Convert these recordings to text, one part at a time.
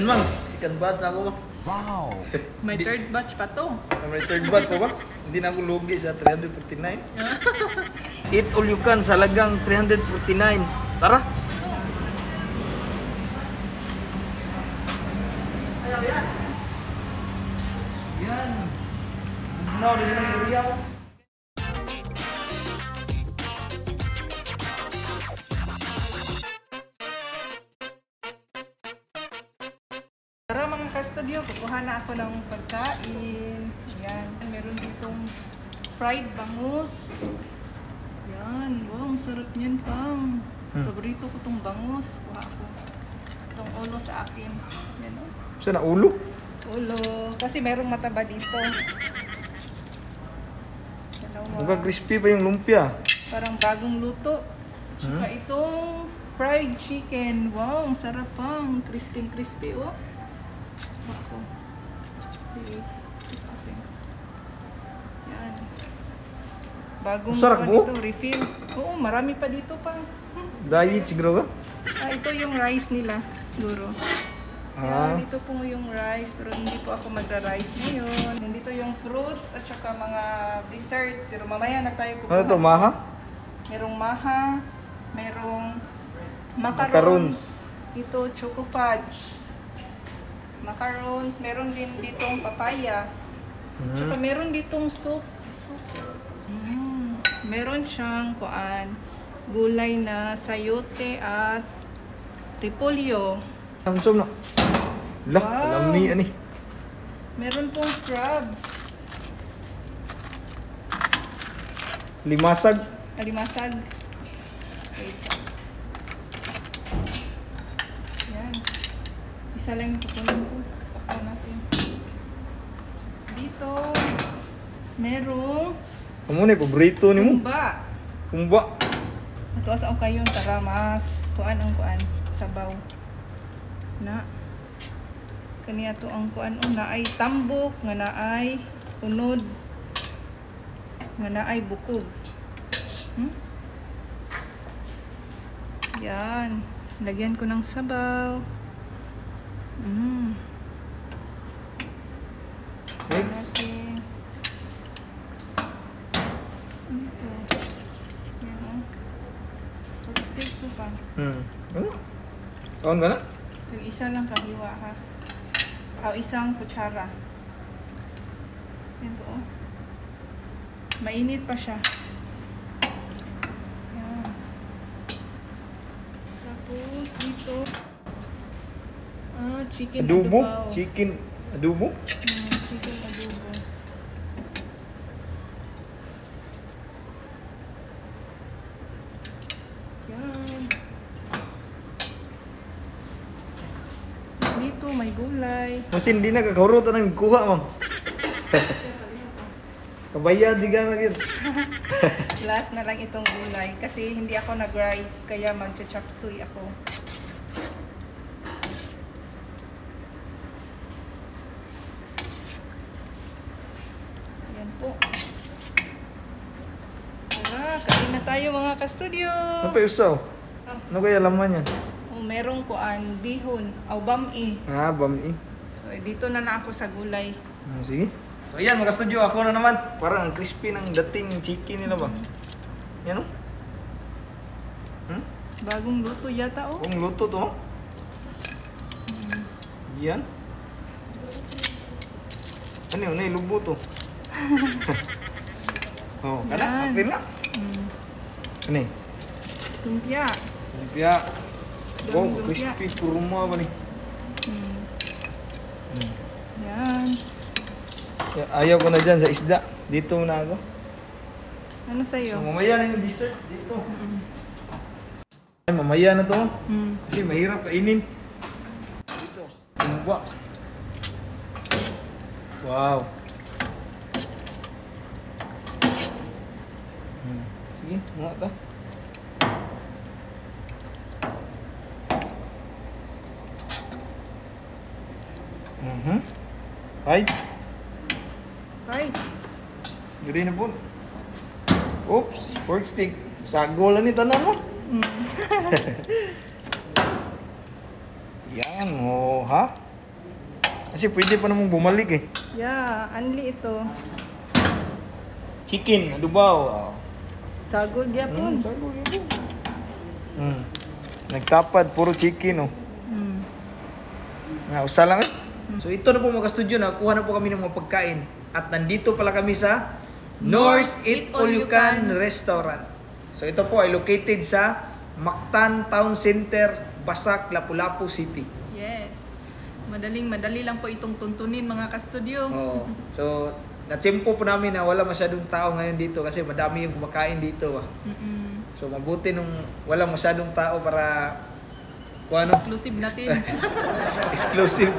Yan mang, second batch na ako ba? Wow! May third batch pa to. May third batch pa ba? Hindi na ako lugi sa 349. Eat all you can sa lagang 349. Tara! Yan! Now, this is the area. Tara mga ka-studio, kukuha na ako ng pagkain. Yan, meron ditong fried bangus. Yan, wow, ang sarap niyan pang. Paborito ko tong bangus. Kuha ko. Itong ulo sa akin. Yan o. Saan na ulo? Ulo. Kasi merong mataba dito. Dalawa. Mukhang crispy pa yung lumpia. Parang bagong luto. Tsaka itong fried chicken. Wow, ang sarap pang. Crispy oh. Ako. Okay. Yan. Bagong Sarap mo? ito, refill. Oo, marami pa dito pang. Diet siguro ka? Ito yung rice nila, siguro. Yan, dito po yung rice, pero hindi po ako magra-rice ngayon. Nandito yung fruits at saka mga dessert, pero mamaya na tayo kukuha. Ano to, maha? Merong maha, merong macarons. Ito, choco fudge. Macarons, meron din ditong papaya. Tsaka meron ditong soup. Meron siyang gulay na sayote at repolyo. Samsom na. Lah, Wow. alam ni ani. Meron pong crabs. Limasag. Alimasag. Wait. Yan. Isa lang yung kukunin ko. Takpan natin. Dito, merong Amo ni paborito nimo. kumba. Kumba. Ito asa o kayo tara mas kuan sabaw. Na kaniya to ang kuan na ay tambok, nga naay unod, nga naay bukog. Yan. Lagyan ko ng sabaw. Next. Okay. Ito. Yan. Pag-steak ko pa. Ano? Kaon ba na? Yung isa lang kahiwa ha. O isang kutsara. Yan po. Mainit pa siya. Yan. Tapos dito. Chicken Adobo? adobo. Chicken adobo? Chicken adobo. Yan. Dito may gulay. Mas hindi na kakahurot ang kuha mang. Kabayan di ka na yun. Last na lang itong gulay kasi hindi ako nag-rice kaya mag-chop suey ako. Ayan po. Tara, kain na tayo mga ka-studio. Ano pa yung usaw? Ano kaya laman yan? Merong bihon, bami. Bami. So dito na ako sa gulay. Sige. So yan mga studio, ako na naman. Parang ang crispy ng dating chicken nila ba? Yan o. Bagong luto yata oh. Kung luto to. Yan. Ano yun? Lubo to. Oh, kada? Yan. Okay na. Ano eh? Lumpia. Lumpia. Wow, Daming lumpia. crispy. Kuruma ba ni? Yan. Ayaw ko na dyan sa isda. Dito na ako. Ano So, sa'yo? mamaya na yung dessert dito. Ay, mamaya na to. Mm. Kasi mahirap kainin. Dito. Kumba. Wow. Sige, mga ta. Right. Right. Gari na po. Oops, pork stick. Sago lang ni tanan mo. Yan, oh, ha? Kasi pwede pa namang bumalik eh. Yeah, anli ito. Chicken, adubaw. Sagod yapon. Nagtapad, puro chicken oh. Mm. Nga, usa lang eh. So ito na po mga studio, nakuha na po kami ng mga pagkain. At nandito pala kami sa North Eat All You Can Restaurant. So ito po ay located sa Mactan Town Center, Basak, Lapu-Lapu City. Yes. Madali lang po itong tuntunin mga ka-studio. Oh. So na-tempo po namin na wala masyadong tao ngayon dito kasi madami yung kumakain dito. Mm-mm. So mabuti nung wala masyadong tao para kung ano, Exclusive natin. exclusive.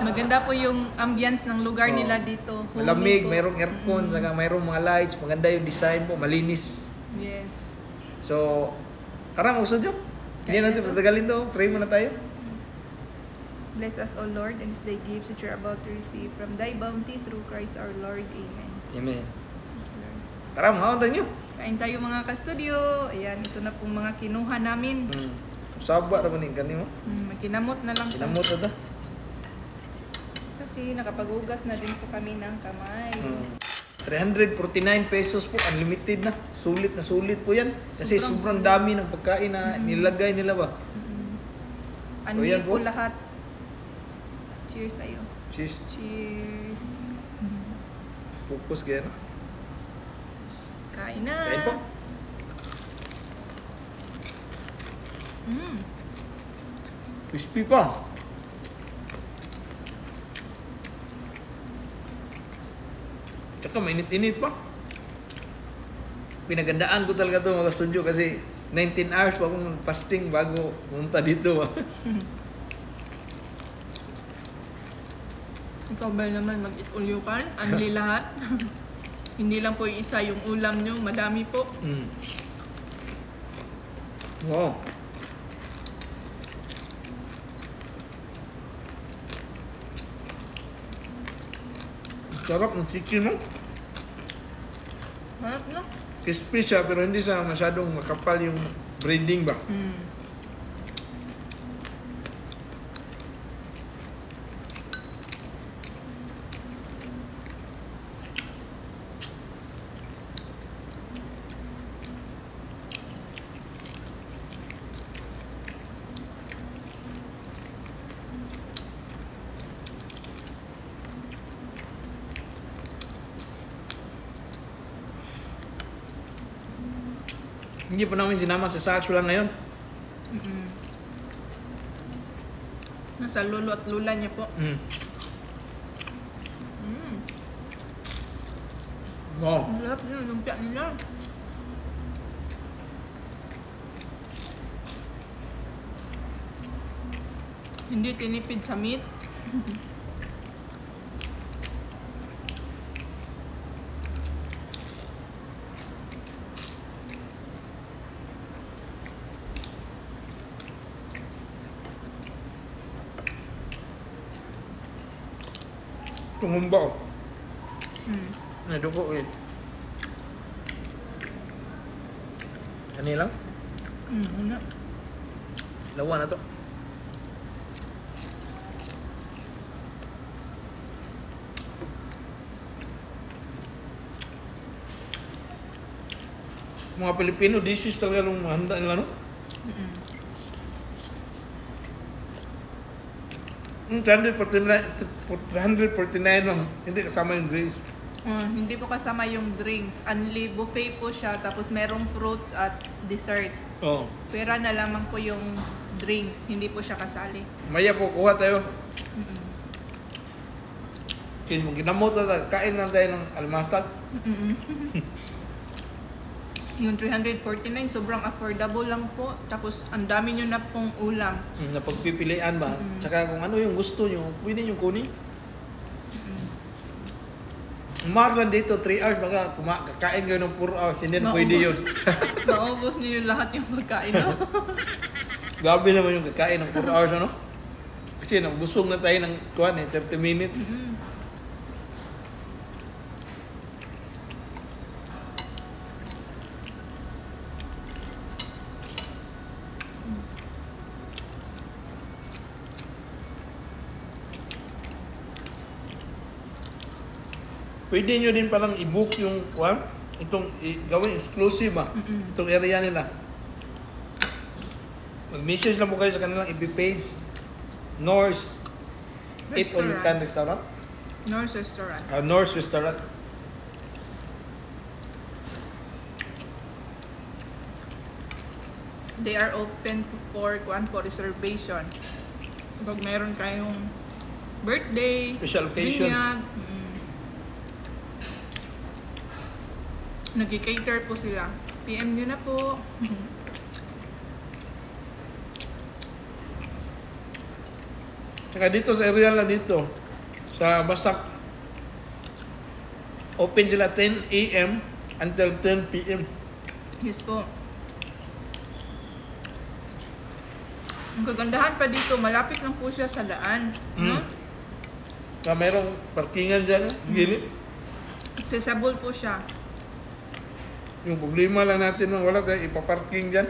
Maganda po yung ambience ng lugar Oh. nila dito. Homey Malamig, po. mayroong aircon, saka mayroong mga lights, maganda yung design po, malinis. Yes. So, tara, mausod nyo. Hindi Kaya natin ito. patagalin to. Pray muna tayo. Bless us, O Lord, and this day gifts that you're about to receive from thy bounty through Christ our Lord. Amen. Amen. Tara, mga ontan nyo. Kain tayo mga ka-studio. Ayan, ito na pong mga kinuha namin. Saba naman yung kanimo. Kinamot na lang. Kinamot na ta. Kasi nakapag-ugas na din po kami ng kamay. 349 pesos po, unlimited na. Sulit na sulit po yan. Kasi sobrang Sobrang dami ng pagkain na nilagay nila ba. Ano yan po po. lahat. Cheers tayo. Cheers. Cheers. Focus kaya na. Kain na. Kain po. Crispy pa. Tsaka mainit-init pa. Pinagandaan ko talaga ito mga studio kasi 19 hours pa akong fasting bago pumunta dito. Ikaw ba naman mag-eat all you can? Anli lahat. Hindi lang po yung isa yung ulam nyo. Madami po. Wow. Sarap ng chicken mo. Harap na. Crispy siya pero hindi siya masyadong makapal yung breading ba. Hindi pa namin sinama sa Saks lang ngayon. Nasa lolo at lula niya po. Wow. Ang sarap yung lumpia nila. Hindi tinipid sa meat. Tumumba. Nadugo ulit. Ano lang? Una. Lawa na to. Mga Pilipino dishes talaga nung handa nila, no? Yung 349 lang, hindi kasama yung drinks. Hindi po kasama yung drinks. Only buffet po siya. Tapos merong fruits at dessert. Oo. Pera na lamang po yung drinks. Hindi po siya kasali. Maya po, kuha tayo. Kasi kung ginamot na kain lang tayo ng almasag. Yung 349, sobrang affordable lang po. Tapos, ang dami nyo na pong ulam. Napagpipilian ba? Tsaka kung ano yung gusto nyo, pwede nyo kunin. Umar lang dito, 3 hours, baka kakain kayo ng 4 hours, hindi na pwede yun. Maubos niyo lahat yung pagkain, no? Grabe naman yung kakain ng 4 hours, ano? Kasi nabusog na tayo ng 30 minutes. pwede nyo din palang i-book yung gawin exclusive itong area nila. Mag-message lang po kayo sa kanilang FB page, North Eat All You Can Restaurant. North Restaurant. North Restaurant. They are open for reservation. Pag meron kayong birthday, Special occasions. binyag, nag-cater po sila. PM nyo na po. Tsaka dito sa area lang dito, sa Basak, open sila 10 a.m. until 10 p.m. Yes po. Ang kagandahan pa dito, malapit lang po siya sa daan. No? Kaya mayroong parkingan dyan, gilid. Accessible po siya. Yung problema lang natin, wala tayo ipaparking dyan.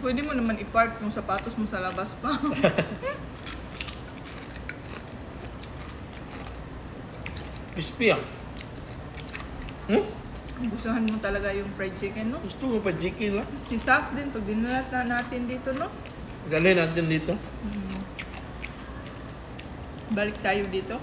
Pwede mo naman i-park yung sapatos mo sa labas pa. Crispy Gustuhan mo talaga yung fried chicken, no? Gusto mo pa chicken lang. Si Sax din, pag dinalat na natin dito, no? Galay natin dito. Balik tayo dito.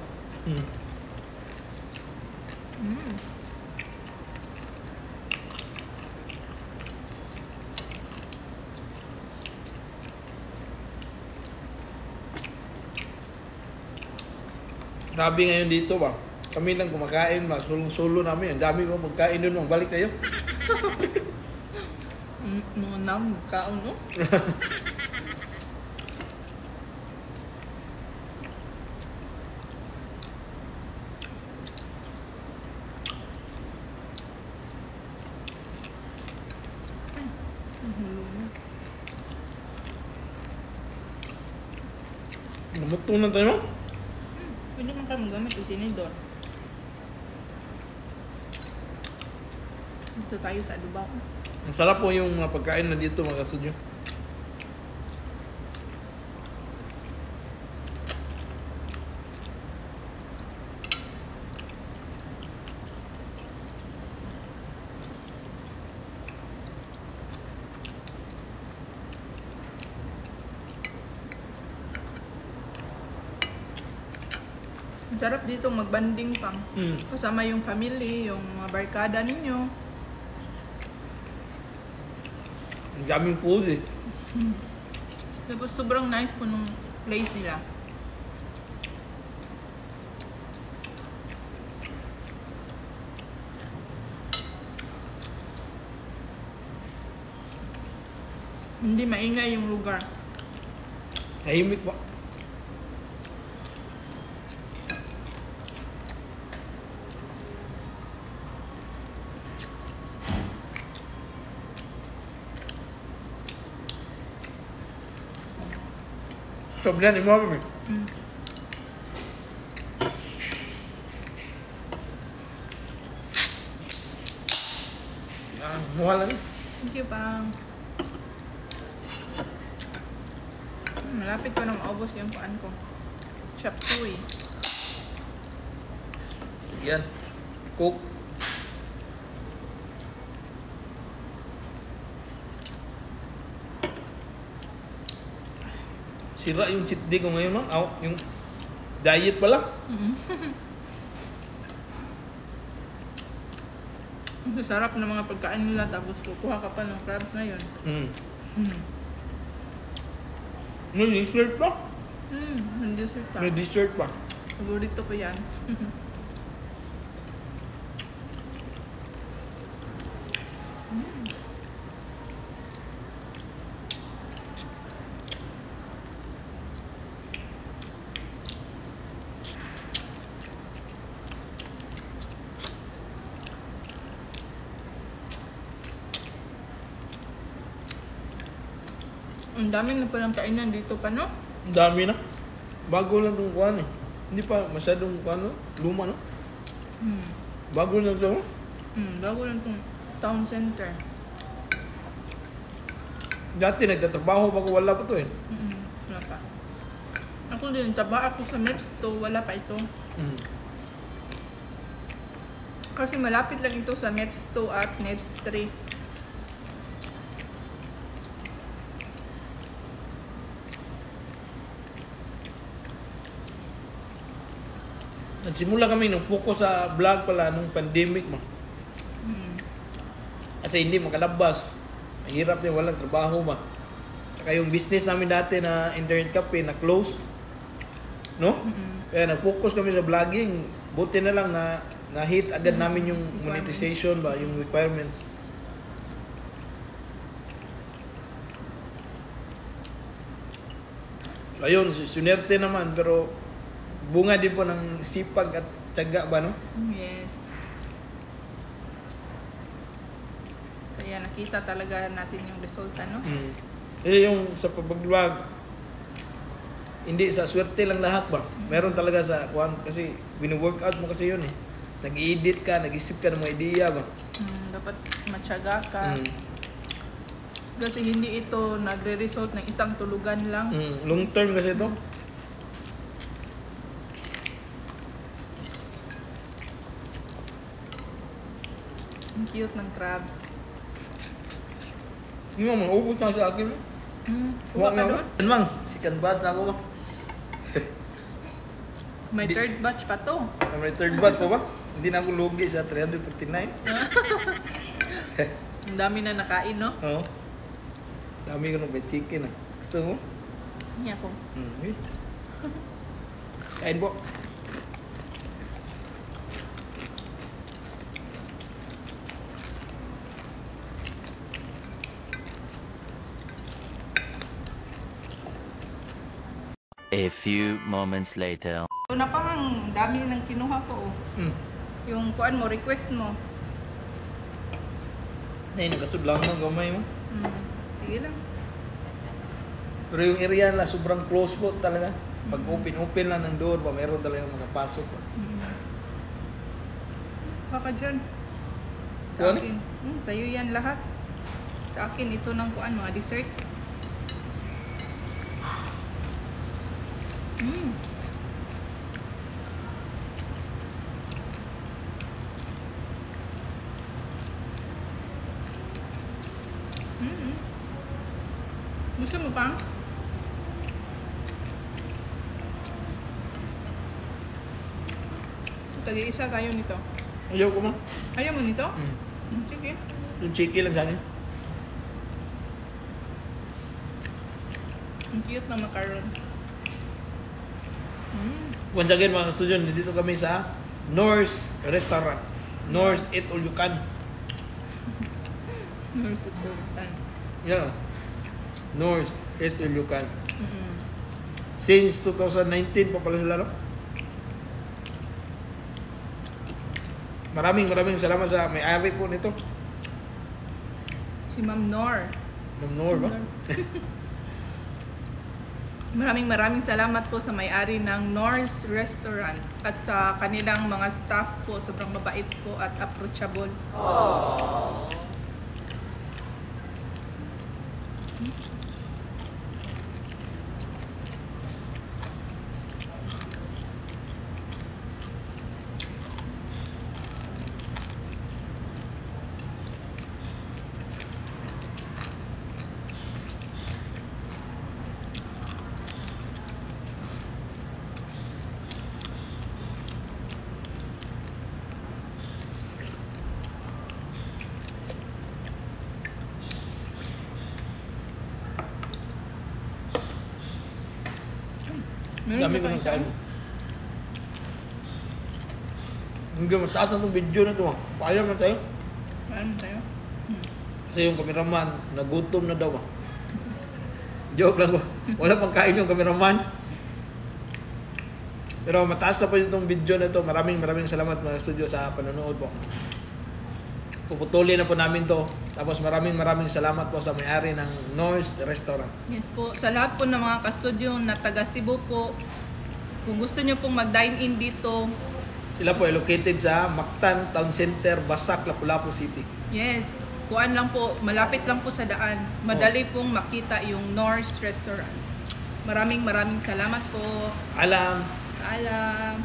Grabe ngayon dito ba? Kami lang kumakain, sulong-sulo namin. Ang dami ko magkain doon, balik tayo. Mga nam, kaon, no? Namuto na tayo. Pwede man ka magamit yung tinidor. Dito tayo sa Dubai. Ang sarap po yung mga pagkain na dito, mga kasudyo. Ang sarap dito magbanding pang. Kasama yung family, yung mga barkada ninyo. Ang daming food eh. Tapos sobrang nice po nung place nila. Hindi maingay yung lugar. Tahimik ba? Sobrang imo kami. Muha lang. Thank you, Pang. Malapit ko na maubos yung kuan ko. Chop suey. Yan. Cook. Sira yung cheat day ko ngayon, ma'am. Yung diet pala. Ang sarap ng mga pagkain nila tapos kukuha ka pa ng crabs na yun. May dessert pa? May dessert pa. May dessert pa. Paborito ko yan. Ang dami na palang kainan dito pa, no? Ang dami na. Bago lang itong kuhan eh. Hindi pa masyadong kuhan, no? Luma, no? Bago lang ito, no? Bago lang itong town center. Dati nagtatrabaho bago wala pa to eh. Wala pa. Ako din, taba ako sa MEPS to, wala pa ito. Mm. Kasi malapit lang ito sa MEPS 2 at MEPS 3. Nagsimula kami nung focus sa vlog pala nung pandemic mo. Mm. Kasi hindi makalabas. Mahirap din, walang trabaho ba. Saka yung business namin dati na internet cafe na close. No? Kaya nag-focus kami sa vlogging. Buti na lang na na-hit agad namin yung monetization ba, yung requirements. So, ayun, sunerte naman pero bunga din po ng sipag at tiyaga ba, no? Yes. Kaya nakita talaga natin yung resulta, no? Eh yung sa pag-vlog, hindi sa swerte lang lahat ba? Meron talaga sa kuan kasi wino-workout mo kasi yun eh. Nag-edit ka, nag-isip ka ng mga ideya ba? Dapat matyaga ka. Kasi hindi ito nagre-result ng isang tulugan lang. Long term kasi ito. Ang cute ng crabs. Hindi mo, maubos na sa akin. Kuha ka doon? Ano mang, second batch na ako ba? May Di- third batch pa to. May third batch pa ba? Hindi na ako lugi sa 359. Ang dami na nakain, no? Oo. Dami ko ng chicken ah. Gusto mo? Hindi ako. Eh. Kain po. A few moments later. So, napakang dami ng kinuha ko, oh. Yung kuan mo, request mo. Nay, nakasudlang mo, gamay mo. Sige lang. Pero yung area nila, sobrang close po talaga. Pag open lang ng door ba, meron talagang makapasok ba. Kuha ka dyan. Sa Kuha ni? akin. Sa'yo yan lahat. Sa akin, ito ng kuan, mga dessert. Gusto mo pa? Tagi-isa tayo nito. Ayaw ko mo. Ayaw mo nito? Sige. Yung chicken lang sa akin. Ang cute na macarons. Once again mga kastudyon, dito kami sa Norse Restaurant. Norse Eat All You Can. Yeah. Norse Eat All You Can. Since 2019 pa pala sila, no? Maraming salamat sa may-ari po nito. Si Ma'am Nor. Ma'am Nor ba? Maraming salamat po sa may-ari ng Norse Restaurant at sa kanilang mga staff po. Sobrang mabait po at approachable. Dami ko ng kain. Hanggang mataas na itong video na ito. Paalam na tayo. Ano tayo? Kasi yung kameraman, nagutom na daw. Joke lang ba? Wala pang kain yung kameraman. Pero mataas na po itong video na ito. Maraming salamat mga studio sa panonood po. Puputulin na po namin to. Tapos maraming salamat po sa may-ari ng Norse Restaurant. Yes po. Sa lahat po ng mga kastudyo na taga Cebu po, kung gusto nyo pong mag-dine-in dito, Sila po ay located sa Mactan Town Center, Basak, Lapu-Lapu City. yes, kuan lang po, malapit lang po sa daan. Madali pong makita yung Norse Restaurant. Maraming salamat po. Alam. Paalam.